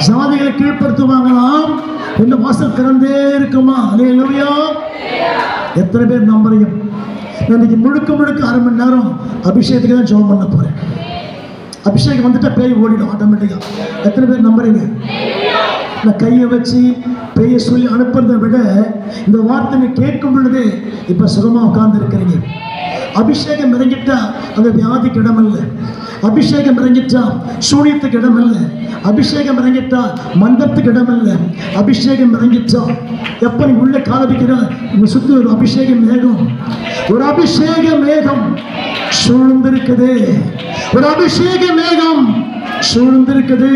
ஜாதிகளை கீழ்படுத்துவாங்களாம், இந்த வாசல் திறந்தே இருக்குமா? ஹல்லேலூயா. எத்தனை பேர் நம்புறீங்க? இன்னைக்கு முழுக்க முழுக்க 1/2 மணி நேரம் அபிஷேகத்துக்கு தான் ஜெபம் பண்ண போறேன். அபிஷேகம் வந்துட்டா பேய் ஓடிடும் ஆட்டோமேட்டிக்கா. எத்தனை பேர் நம்புறீங்க? நான் கையை வச்சு பேய சொல்லி அனுப்புறதை விட இந்த வார்த்தை கேட்கும் பொழுது இப்ப சுகமா உட்கார்ந்து இருக்கிறீங்க. அபிஷேகம் இறங்கிட்டா அந்த வியாதிக்கு இடமல்ல. அபிஷேகம் இறங்கிட்டா சூனியத்துக்கு இடமல்ல. அபிஷேகம் இறங்கிட்டா மந்தத்துக்கு இடமல்ல. அபிஷேகம் இறங்கிட்டா எப்ப நீ உள்ள காலபிக்கிற சுத்தி ஒரு அபிஷேக மேகம், ஒரு அபிஷேக மேகம் சூழ்ந்திருக்குது. ஒரு அபிஷேக மேகம் சூழ்ந்திருக்குது.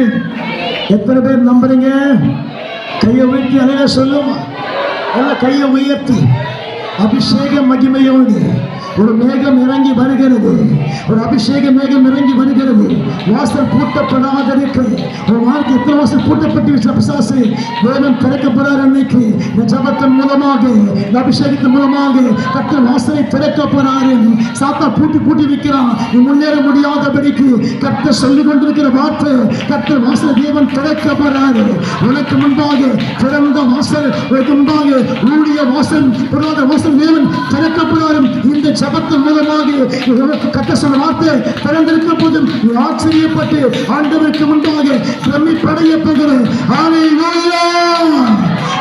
எத்தனை பேர் நம்புறீங்க? கையை உயர்த்தி அழகா சொல்லும். கையை உயர்த்தி அபிஷேக மகிமையோடு ஒரு மேகம் இறங்கி வருகிறது. ஒரு அபிஷேக மேகம் இறங்கி வருகிறது. வாசல் பூட்டப்படாத இருக்கு. ஒரு வாழ்க்கை எத்தனை வாசல் பூட்டப்பட்டு பிசாசு தேவன் திறக்கப்படுறார். அன்னைக்கு இந்த ஜபத்தின் மூலமாக, இந்த அபிஷேகத்தின் மூலமாக கர்த்தர் வாசலை திறக்க போறாரு. சாத்தா பூட்டி பூட்டி வைக்கிறான், நீ முன்னேற முடியாதபடிக்கு. கர்த்தர் சொல்லிக் கொண்டிருக்கிற வார்த்தை, கர்த்தர் வாசலை தேவன் திறக்க போறாரு. உனக்கு முன்பாக திறந்த வாசல், உனக்கு முன்பாக ஊழிய வாசல், பொருளாதார வாசல் தேவன் திறக்க போறாரு. இந்த ஜபத்தின் மூலமாக கர்த்தர் சொன்ன வார்த்தை திறந்திருக்க போதும் ஆச்சரியப்பட்டு ஆண்டவருக்கு முன்பாக பிரமிப்படைய போகிறது. ஹல்லேலூயா,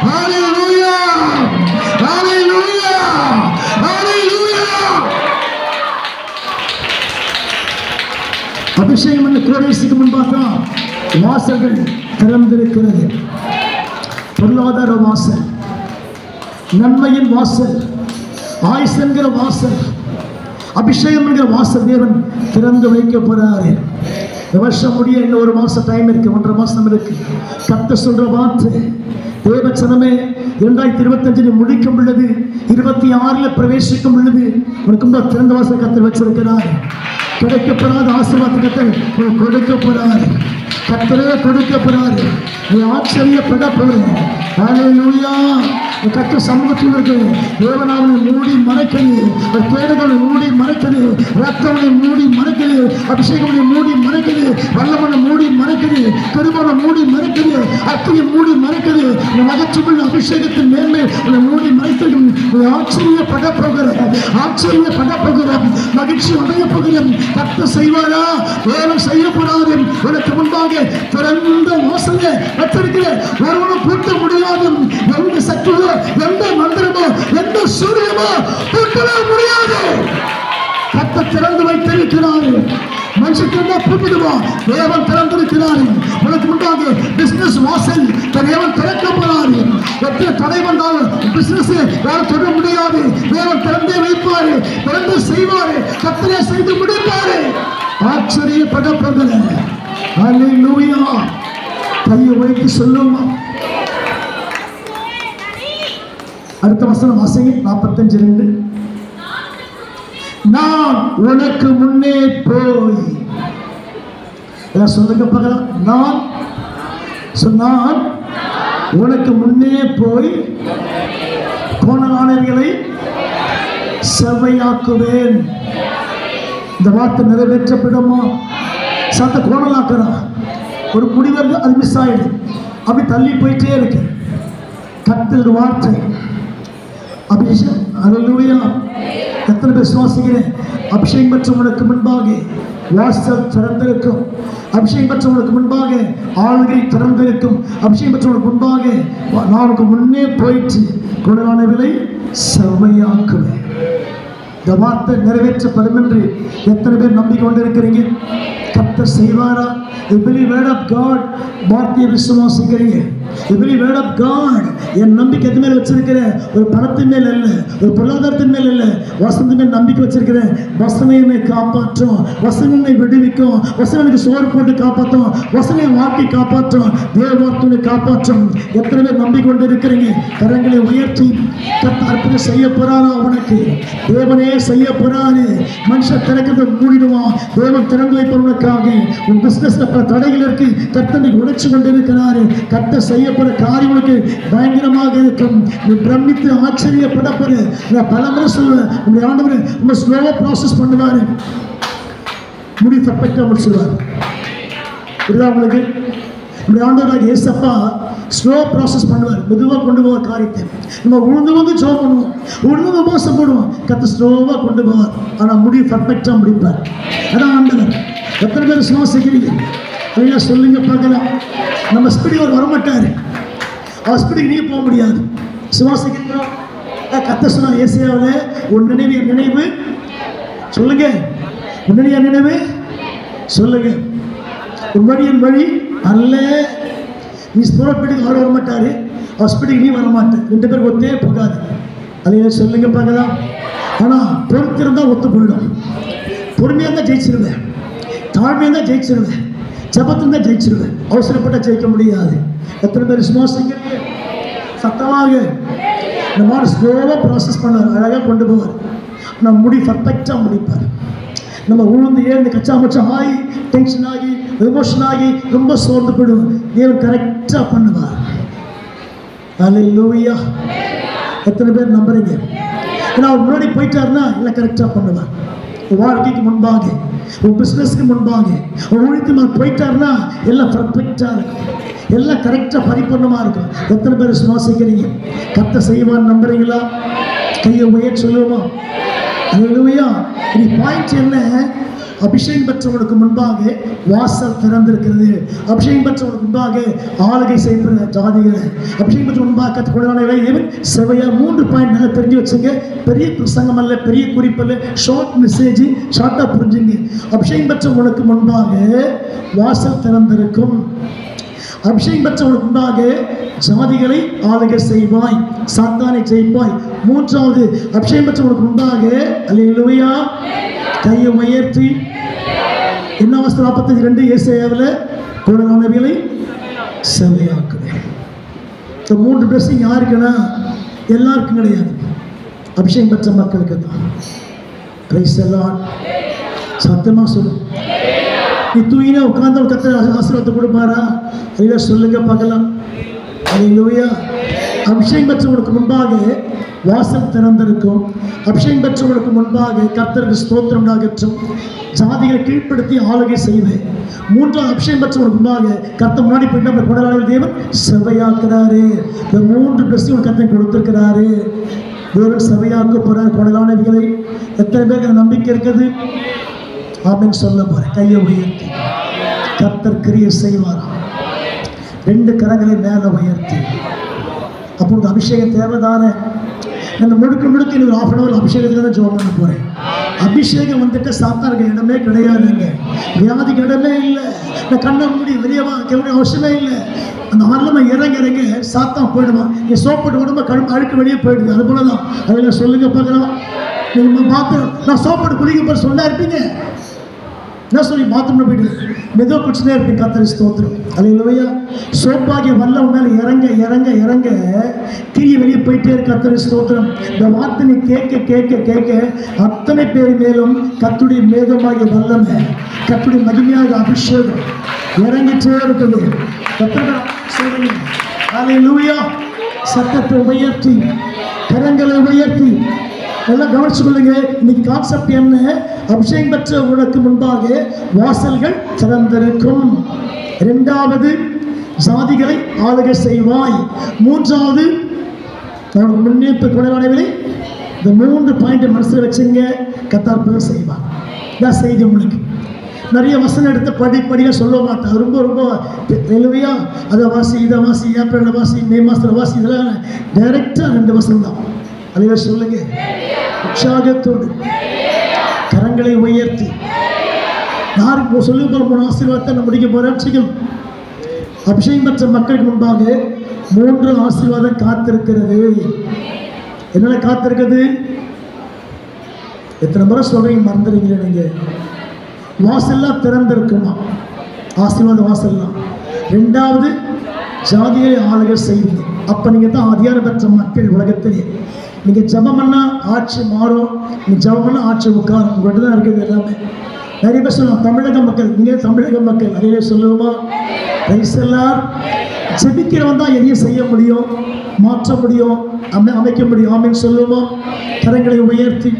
ஹல்லேலூயா, ஹல்லேலூயா, ஹல்லேலூயா. அபிஷேகம் என்ற கோடேசுக்கு முன்பாக வாசல்கள் திறந்திருக்கிறது. பொருளாதார வாசல், நன்மையின் வாசல், ஆயுஸ் என்கிற வாசல், அபிஷேகம் என்கிற வாசல் தேவன் திறந்து வைக்க போறாரு. இந்த வருஷம் முடிய இன்னும் 1 மாசம் டைம் இருக்கு, 1.5 மாசம் இருக்கு. கர்த்தர் சொல்ற வார்த்தை, தேவச்சனமே 2025 முடிக்கும் பொழுது 26 பிரவேசிக்கும் பொழுது உனக்கு திறந்த வாசல் கர்த்தர் வச்சிருக்கிறார். கிடைக்கப்படாத ஆசீர்வாதத்தை கர்த்தர் கொடுக்க போறாரு. கர்த்தரே கொடுக்க போறாரு. நீ ஆச்சரியப்பட போற. ஹல்லேலூயா. கர்த்தர் சமூகத்தில் இருக்கு. தேவனாவனை மூடி மறைக்கிறது, கேடுகளை மூடி மறைக்கிறது, ரத்தவனை மூடி மறைக்கிறது, அபிஷேகனை மூடி மறைக்கிறது, வல்லவனை மூடி மறைக்கிறது, கருவனை மூடி மறைக்கிறது, அத்தையை மூடி மறைக்கிறது. நகச்சுள்ள அபிஷேகத்தின் மேன்மை உன்னை மூடி மறைத்ததும் ஆச்சரியப்பட போகிற, ஆச்சரியப்பட போகிற, மகிழ்ச்சி அடைய போகிற. கர்த்தர் செய்வாரா? வேலை செய்ய போறாரு. உனக்கு முன்பாக திறந்த வாசலை வச்சிருக்கிற ஒருவனும் பூட்ட முடியாது. எந்த சக்தியோ, எந்த மந்திரமோ, எந்த சூரியமோ பூட்டவே முடியாது. கர்த்தர் திறந்து வைத்திருக்கிறாரு. மனுஷன் பூட்டிடுவான், தேவன் திறந்திருக்கிறாரு. உனக்கு முன்பாக பிசினஸ் வாசல் தேவன் திறக்க போறாரு. எத்தனை தடை வந்தாலும் பிசினஸ் யாரும் தொட முடியாது. தேவன் திறந்தே வைப்பாரு, திறந்து செய்வாரு, கர்த்தரே செய்து முடிப்பாரு. ஆச்சரியப்பட போகிற. ஹல்லேலூயா. கையை வைத்து சொல்லுமா. அடுத்த வசனம் வாசிங்க. 45:2. நான் உனக்கு முன்னே போய், சொல்லுங்க பார்க்கலாம். நான் உனக்கு முன்னே போய் கோணலானவர்களை செவ்வையாக்குவேன். இந்த வார்த்தை நிறைவேற்றப்படுமா? சத்த கோணலாக்குறான். ஒரு முடிவு அது மிஸ் ஆயிடுது, அப்படி தள்ளி போயிட்டே இருக்கு. கர்த்தர் வார்த்தை அபிஷேகம். ஹல்லேலூயா. எத்தனை பேர் விசுவாசிக்கிறேன்? அபிஷேகம் பெற்றவனுக்கு முன்பாக வாசல் திறந்திருக்கும். அபிஷேகம் பெற்றவனுக்கு முன்பாக ஆளுகை திறந்திருக்கும். அபிஷேகம் பெற்றவனுக்கு முன்பாக நான் முன்னே போயிட்டு குணமானவர்களை செவ்வையாக்குவேன். இந்த வார்த்தை நிறைவேற்றப்படும் என்று எத்தனை பேர் நம்பிக்கொண்டிருக்கிறீங்க? கர்த்தர் செய்வாரா? வார்த்தையை விசுவாசிக்கிறீங்க. Every word of God. என் நம்பிக்கை எது மேல வச்சிருக்கிறேன்? ஒரு பணத்தின் மேல் அல்ல, ஒரு பொருளாதாரத்தின் மேல் அல்ல, வசனத்தின் மேல் நம்பிக்கை வச்சிருக்கிறேன். வசனம் என்னை காப்பாற்றும், வசனம் என்னை விடுவிக்கும், வசனம் எனக்கு சோறு போட்டு காப்பாற்றும், வசனம் என் வாழ்க்கை காப்பாற்றும், தேவ வார்த்தை காப்பாற்றும். எத்தனை பேர் நம்பிக்கை கொண்டு இருக்கிறீங்க? கரங்களை உயர்த்தி கர்த்தர் அற்புதம் செய்ய போறாரா? உனக்கு தேவனே செய்ய போறாரு. மனுஷன் திறக்கிறத மூடிடுவான், தேவன் திறந்து வைப்பவனுக்காக. உன் பிசினஸ்ல பல தடைகள் இருக்கு, கர்த்தனை உடைச்சு கொண்டு இருக்கிறாரு. கர்த்தர் செய்ய போற காரியங்களுக்கு பயங்கரமாக இருக்கும். நீ பிரமித்து ஆச்சரியப்படப்படு. நான் பல முறை சொல்லுவேன், உங்களுடைய ஆண்டவர் ரொம்ப ஸ்லோவா ப்ராசஸ் பண்ணுவாரு, முடி பர்ஃபெக்டா முடிச்சிருவாரு. புரியுதா உங்களுக்கு? நம்முடைய ஆண்டவராகிய இயேசப்பா ஸ்லோ ப்ராசஸ் பண்ணுவார், மெதுவாக கொண்டு போவார் காரியத்தை. நம்ம உழுந்து ஜோம் பண்ணுவோம், உழுந்து மோசம் போடுவோம், கத்த ஸ்லோவாக கொண்டு போவார். ஆனால் முடிவு பர்ஃபெக்டாக முடிப்பார். அதான் ஆண்டவர். எத்தனை பேர் சுவாசிக்கிறீங்க? அப்படின்னா சொல்லுங்க பார்க்கலாம். நம்ம ஸ்பீடு அவர் வரமாட்டார், அவர் ஸ்பீடுக்கு நீங்கள் போக முடியாது. சுவாசிக்கிறீங்களா? கத்த சொன்னா ஏசியாவில் உன் நினைவு என் நினைவு சொல்லுங்க, உன் நினைவு என் நினைவு சொல்லுங்க, உன் வழி என் வழி அல்ல. நீ ஸ்பீடுக்கு அவர் வரமாட்டாரு, அவர் ஸ்பீடுக்கு நீ வரமாட்டேன். ரெண்டு பேருக்கு ஒத்தே போகாது. அதையே சொல்லுங்க பார்க்கலாம். ஆனால் பொறுத்திருந்தால் ஒத்து போயிடும். பொறுமையாக இருந்தால் ஜெயிச்சிருவேன், தாழ்மையாக தான் ஜெயிச்சிருவேன், ஜபத்தில் தான் ஜெயிச்சிருவேன். அவசரப்பட்ட ஜெயிக்க முடியாது. எத்தனை பேர் சுவாசிக்கிறீங்க? சத்தமாக இந்த மாதிரி ஸ்லோவாக ப்ராசஸ் பண்ணுவார், அழகாக கொண்டு போவார். நம்ம முடி பர்ஃபெக்டாக முடிப்பார். நம்ம உழுந்து ஏழ்ந்து கச்சா மச்சம் ஆகி டென்ஷன் ஆகி எமோஷன் ஆகி ரொம்ப சோர்ந்து போயிடுவோம். தேவன் கரெக்டாக பண்ணுவார். அல்லேலூயா. எத்தனை பேர் நம்புறீங்க? ஏன்னா அவர் முன்னாடி போயிட்டாருன்னா எல்லாம் கரெக்டாக பண்ணுவார். வாழ்க்கைக்கு முன்பாக, உன் பிஸ்னஸ்க்கு முன்பாக, உன் ஊழியத்துக்கு போயிட்டாருன்னா எல்லாம் பர்ஃபெக்டாக இருக்கும், எல்லாம் கரெக்டாக பரிபூர்ணமாக இருக்கும். எத்தனை பேர் சுவாசிக்கிறீங்க? கர்த்தர் செய்வான்னு நம்புறீங்களா? கையை உயர்த்தி சொல்லுவோமா? அல்லேலூயா. இனி பாயிண்ட் என்ன? அபிஷேகம் பெற்றவனுக்கு முன்பாக வாசல் திறந்திருக்கிறது. அபிஷேகம் பெற்றவனுக்கு முன்பாக ஆளுகை செய்யப்படுற ஜாதிகளை, அபிஷேகம் பெற்ற முன்பாக கற்றுக்கொள்ள செவையா 3 பாயிண்ட் நல்லா தெரிஞ்சு வச்சுங்க. பெரிய பிரசங்கம் அல்ல, பெரிய குறிப்பல்ல, ஷார்ட் மெசேஜ், ஷார்ட்டாக புரிஞ்சுங்க. அபிஷேகம் பெற்றவனுக்கு முன்பாக வாசல் திறந்திருக்கும். அபிஷேகம் பெற்றவனுக்கு முன்பாக ஜாதிகளை ஆளுகை செய்வாய், சாத்தானை ஜெயிப்பாய். 3வது அபிஷேகம் பெற்றவனுக்கு முன்பாக அல்லேலூயா கையை உயர்த்தி என்ன வசனம் 45:2 ஏசாயாவில் கொடலானவைகளை செவையாக்குவேன். இந்த 3 பிளஸிங் யாருக்குன்னா எல்லாருக்கும் கிடையாது, அபிஷேகம் பெற்ற மக்களுக்கு தான். Praise the Lord. சத்தமாக சொல்லும். நீ தூயினா உட்கார்ந்து கர்த்தர் ஆசீர்வாதத்தை கொடுப்பாரா? இல்லை சொல்லுங்க பார்க்கலாம். அல்லேலூயா. அபிஷேகம் பெற்றவனுக்கு முன்பாக வாசல் திறந்திருக்கும். அபிஷேகம் பெற்றவனுக்கு முன்பாக கர்த்தருக்கு ஸ்தோத்திரம் உண்டாகட்டும். ஜாதிகளை கீழ்ப்படுத்தி ஆளுகை செய்வேன். 3வது அபிஷேகம் பெற்றவனுக்கு முன்பாக கர்த்தர் முன்னாடி போயிட்டு நம்ம கொடலாளர் தேவன் செவையாக்குறாரு. இந்த 3 பிளஸிங் கர்த்தர் கொடுத்திருக்கிறாரு. தேவன் செவையாக்க போறாரு கொடலானவைகளை. எத்தனை பேருக்கு நம்பிக்கை இருக்குது? ஆமென் சொல்ல போறேன். கையை உயர்த்தி கர்த்தர் கிரியை செய்வாராம். 2 கரங்களை மேலே உயர்த்தி. அப்போ அபிஷேகம் தேவைதானே? அந்த முழுக்க இன்னொரு 1/2 hour அபிஷேகத்தில் தான் ஜோம் பண்ண போகிறேன். அபிஷேகம் வந்துட்டு சாத்தானுக்கு இடமே கிடையாதுங்க, வியாதிக்கு இடமே இல்லை. இந்த கண்ணை மூடி வெளியவா கேட்க அவசியமே இல்லை. அந்த ஆரலமாக இறங்க சாத்தான் போயிடுவான். நீ சோப்பட்டு உடம்பு அழுக்கு வெளியே போயிடுது. அது போல தான். அதில் சொல்லுங்க பார்க்கலாம். நீங்கள் பார்த்து நான் சோப்பட்டு குளிக்க போய் சொன்னா இருப்பீங்க, என்ன சொல்லி பாத்ரூம்ல போயிட்டு மெதுவாக குடிச்சுனே இருப்பீங்க. கர்த்தர் ஸ்தோத்திரம். அல்லேலூயா. சோப்பாகிய வல்லம் மேலே இறங்க கிரியை வெளியே போயிட்டே இருக்கு. கர்த்தர் ஸ்தோத்திரம். இந்த வார்த்தை நீ கேட்க அத்தனை பேர் மேலும் கர்த்தருடைய மேகமாகிய வல்லமை, கர்த்தருடைய மகிமையாக அபிஷேகம் இறங்கிட்டே இருக்குது. கர்த்தர் சொல்றீங்க. அல்லேலூயா. சத்தத்தை உயர்த்தி கரங்களை உயர்த்தி எல்லாம் கவனிச்சு கொள்ளுங்க. இன்னைக்கு கான்செப்ட் என்ன? அபிஷேகம் பெற்ற உனக்கு முன்பாக வாசல்கள் திறந்திருக்கும். 2வது ஜாதிகளை ஆளுகை செய்வாய். 3வது அவனுக்கு முன்னேற்பு கொடலானவைகளை. இந்த 3 பாயிண்ட் மனசில் வச்சுங்க. கர்த்தர் செய்வார். இதான் செய்தி. உங்களுக்கு நிறைய வசனம் எடுத்து படியாக சொல்ல மாட்டேன். ரொம்ப தெளிவையா அதை வாசி, இதை வாசி, ஏப்ரலில் வாசி, மே மாதத்தில் வாசி, இதெல்லாம் டைரெக்டாக 2 வசனம் தான். அதையே சொல்லுங்க உற்சாகத்தோடு கரங்களை உயர்த்தி. யாருக்கு சொல்லுங்க போல 3 ஆசீர்வாதத்தை நான் முடிக்க போறேன். அபிஷேகம் பெற்ற மக்களுக்கு முன்பாக 3 ஆசீர்வாதம் காத்திருக்கிறது. என்ன காத்திருக்கிறது? எத்தனை முறை சொல்றீங்க, மறந்துடுறீங்களே நீங்க. வாசல்லாம் திறந்திருக்குமா? ஆசீர்வாத வாசல்லாம். 2வது, ஜாதிகளை ஆளுகை செய்வீங்க. அப்ப நீங்க தான் அதிகாரம் பெற்ற மக்கள் உலகத்திலே. நீங்க ஜெபம் பண்ணா ஆட்சி மாறும், நீங்க ஜெபம் பண்ணா ஆட்சி உட்காரும். உங்கள்கிட்ட தான் இருக்குது எல்லாமே. நிறைய பேர் சொல்லுவாங்க தமிழக மக்கள், நீங்க தமிழக மக்கள் நிறைய சொல்லுவோமா? ரைசெல்லாம் ஜெபிக்கிறவன் தான் எதையும் செய்ய முடியும், மாற்ற முடியும், அமைக்க முடியும். ஆமென் சொல்லுவோமா? கரங்களை உயர்த்தி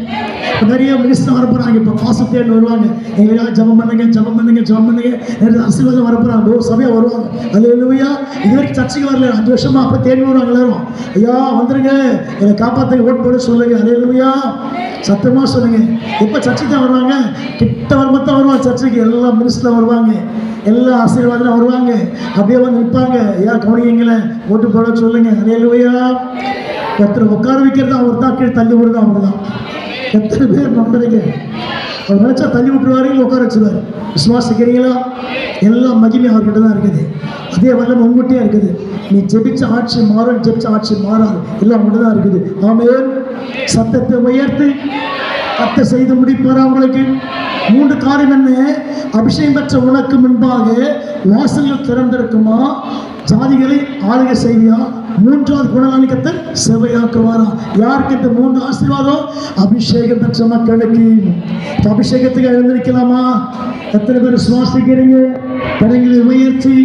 நிறைய மினிஸ்டர் வரப்போறாங்க. இப்போ பாசத்தேன்னு வருவாங்க, எங்களுக்காக ஜெபம் பண்ணுங்க, ஜெபம் பண்ணுங்க, ஜெபம் பண்ணுங்க. நிறைய ஆசீர்வாதம் வரப்போறாங்க, சபையா வருவாங்க. அல்லேலூயா. இதுவரைக்கும் சர்ச்சைக்கு வரல, 5 வருஷமா அப்போ தேடி வருவாங்க எல்லாரும். ஐயா வந்துருங்க, என்னை காப்பாற்றுங்க, ஓட் போட சொல்லுங்க. அல்லேலூயா. சத்தமா சொல்லுங்க. எப்போ சர்ச்சைக்கு தான் வருவாங்க? கிட்ட வரும்போது தான் வருவாங்க சர்ச்சைக்கு. எல்லா மினிஸ்டர் வருவாங்க, எல்லா ஆசீர்வாதம் வருவாங்க. அப்படியே வந்து நிற்பாங்க. ஐயா கவனிங்களேன், ஓட்டு போட சொல்லுங்க. அல்லேலூயா. ஒருத்தர் உட்கார வைக்கிறது அவர் தான், கீழே தள்ளி விடுறது அவங்க தான். எத்தனை பேர் நம்புறீங்க? அவர் நினைச்சா தள்ளி விட்டுருவாரு, உட்கார வச்சுருவாரு. விசுவாசிக்கிறீங்களா? எல்லா மகிமையும் அவர்கிட்ட தான் இருக்குது. அதே வல்லம் உங்ககிட்டே இருக்குது. நீ ஜெபிச்ச ஆட்சி மாறும், ஜெபிச்ச ஆட்சி மாறாது, எல்லாம் உங்கள்கிட்ட தான் இருக்குது. ஆமென். சத்தத்தை உயர்த்தி கத்த செய்து முடிப்பாரா உங்களுக்கு? 3 காரியம் என்ன? அபிஷேகம் பெற்ற உனக்கு முன்பாக வாசல்கள் திறந்திருக்குமா? ஜாதிகளை ஆளுகை செய்வியா? 3வது குணலானி கத்தர் செவையாக்குவாரா? யாருக்கு இந்த 3 ஆசீர்வாதம்? அபிஷேகம் பெற்ற மக்களுக்கு. அபிஷேகத்துக்கு எழுந்திருக்கலாமா? எத்தனை பேர் சுவாசிக்கிறீங்க? கரங்களை உயர்த்தி